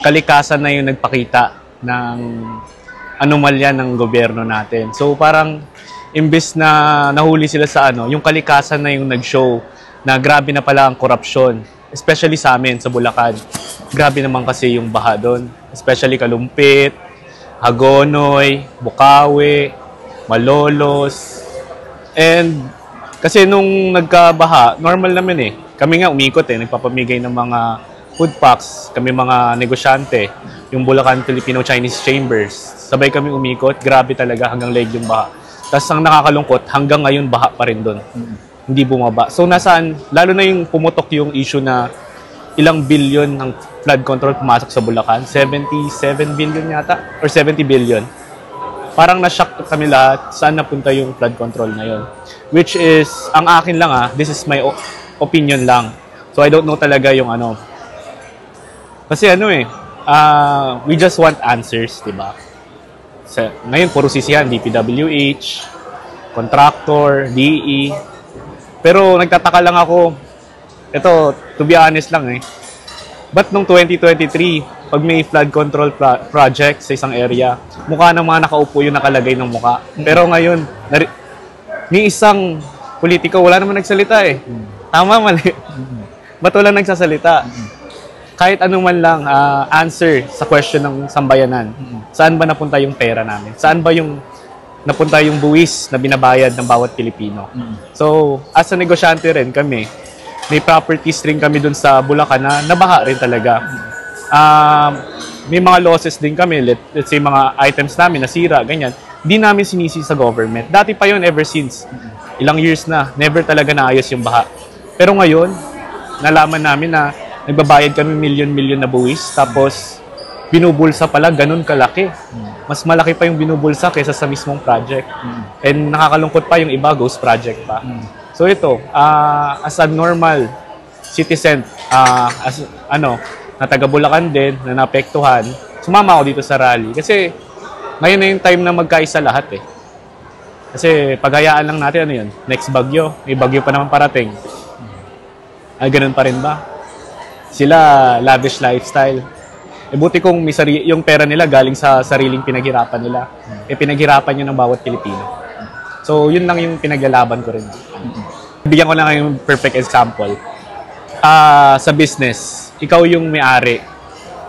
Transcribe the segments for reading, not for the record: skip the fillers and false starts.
kalikasan na yung nagpakita ng anomalya ng gobyerno natin. So parang imbes na nahuli sila sa yung kalikasan na yung nag-show na grabe na pala ang korupsyon, especially sa amin sa Bulacan. Grabe naman kasi yung baha doon, especially Kalumpit, Hagonoy, Bukawi, Malolos. And kasi nung nagkabaha, normal naman kami nga umikot nagpapamigay ng mga food packs, kami mga negosyante, yung Bulacan Filipino-Chinese Chambers. Sabay kami umikot, grabe talaga hanggang leg yung baha. Tapos ang nakakalungkot, hanggang ngayon baha pa rin doon. Hindi bumaba. So nasaan, lalo na yung pumutok yung issue na ilang billion ng flood control pumasok sa Bulacan, 77 billion yata, or 70 billion. Parang na-shock kami lahat saan napunta yung flood control na yun. Which is, ang akin lang this is my opinion lang. So I don't know talaga yung Kasi we just want answers, di ba? Ngayon, puro sisihan, DPWH, contractor, DE. Pero nagtataka lang ako, ito, to be honest lang ba't nung 2023, pag may flood control project sa isang area, mukha ng mga nakaupo yung nakalagay ng mukha. Pero ngayon, ni isang politiko, wala naman nagsalita Tama, mali. Ba't wala nagsasalita? Kahit anuman lang answer sa question ng sambayanan. Saan ba napunta yung pera namin? Saan ba yung napunta yung buwis na binabayad ng bawat Pilipino? So, as a negosyante rin kami, may properties rin kami dun sa Bulacan na nabaha rin talaga. May mga losses din kami, let's say mga items namin nasira, ganyan. Di namin sinisi sa government. Dati pa yun ever since. Ilang years na, never talaga naayos yung baha. Pero ngayon, nalaman namin na nagbabayad kami milyon-milyon na buwis, tapos binubulsa pala ganun kalaki. Mas malaki pa yung binubulsa kaysa sa mismong project. And nakakalungkot pa yung iba, ghost project pa. So ito, as a normal citizen, na taga Bulacan din, na naapektuhan, sumama ako dito sa rally. Kasi ngayon na yung time na magkaisa lahat Kasi paghayaan lang natin, yun? Next bagyo, may bagyo pa naman parating. Ganun pa rin ba? Sila, lavish lifestyle. Buti kung yung pera nila galing sa sariling pinaghirapan nila. Pinaghirapan yun ng bawat Pilipino. So, yun lang yung pinaglalaban ko rin. Bigyan ko lang yung perfect example. Sa business, ikaw yung may-ari.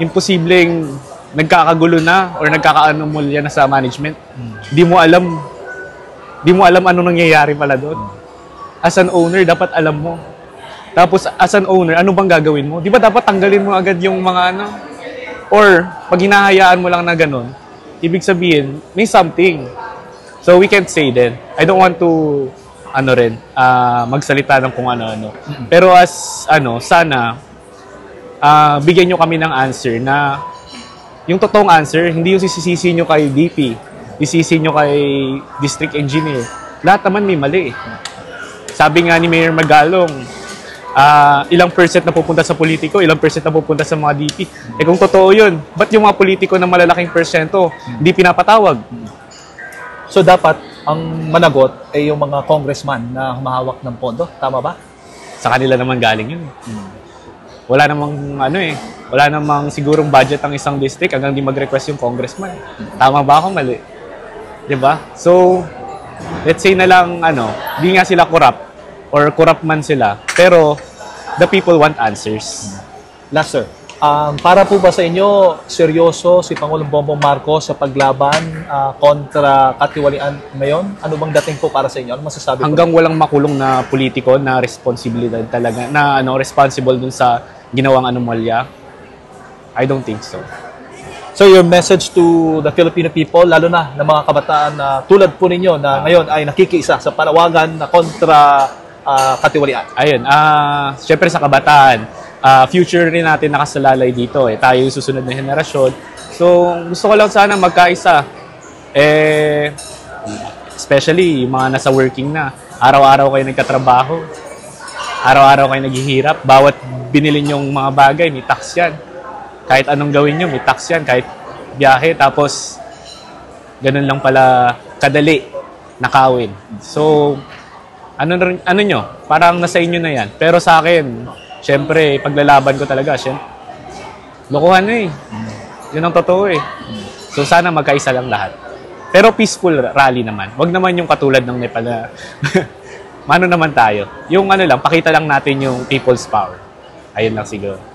Imposibleng nagkakagulo na or nagkakaanomalya na sa management. Di mo alam ano nangyayari pala doon. As an owner, dapat alam mo. Tapos, as an owner, ano bang gagawin mo? Di ba dapat tanggalin mo agad yung mga Or, pag hinahayaan mo lang na ganun, ibig sabihin, may something. So, we can't say then. I don't want to, magsalita ng kung ano-ano. Pero sana, bigyan nyo kami ng answer na, yung totoong answer, hindi yung sisisi nyo kay DP, isisi nyo kay district engineer. Lahat naman may mali. Sabi nga ni Mayor Magalong, ilang percent na pupunta sa politiko, ilang percent na pupunta sa mga DP. Kung totoo yun, ba't yung mga politiko na malalaking persento hindi pinapatawag? So dapat ang managot ay yung mga congressman na humahawak ng pondo. Tama ba? Sa kanila naman galing yun. Wala namang wala namang sigurong budget ang isang district hanggang di mag-request yung congressman. Tama ba ako? Mali. Diba? So, let's say na lang, di nga sila corrupt or corrupt man sila, pero the people want answers. Last, sir. Para po ba sa inyo, seryoso si Pangulong Bongbong Marcos sa paglaban kontra katiwalian ngayon? Ano bang dating po para sa inyo? Ano masasabi hanggang po? Walang makulong na politiko na responsibilidad talaga, na responsible dun sa ginawang anomalya? I don't think so. So your message to the Filipino people, lalo na ng mga kabataan na tulad po ninyo na ngayon ay nakikiisa sa panawagan na kontra katiwalian? Ayun, syempre sa kabataan, future rin natin nakasalalay dito. Tayo yung susunod na henerasyon. So, gusto ko lang sana magkaisa. Especially yung mga nasa working na. Araw-araw kayo nagkatrabaho. Araw-araw kayo naghihirap. Bawat binili nyong mga bagay, may tax yan. Kahit anong gawin nyo, may tax yan. Kahit biyahe, tapos ganun lang pala kadali nakawin. So, ano nyo? Parang nasa inyo na yan. Pero sa akin, syempre, paglalaban ko talaga, Lokohan na eh. Yun ang totoo eh. So sana magkaisa lang lahat. Pero peaceful rally naman. Wag naman yung katulad ng Nepal na mano naman tayo. Yung ano lang, pakita lang natin yung people's power. Ayun lang siguro.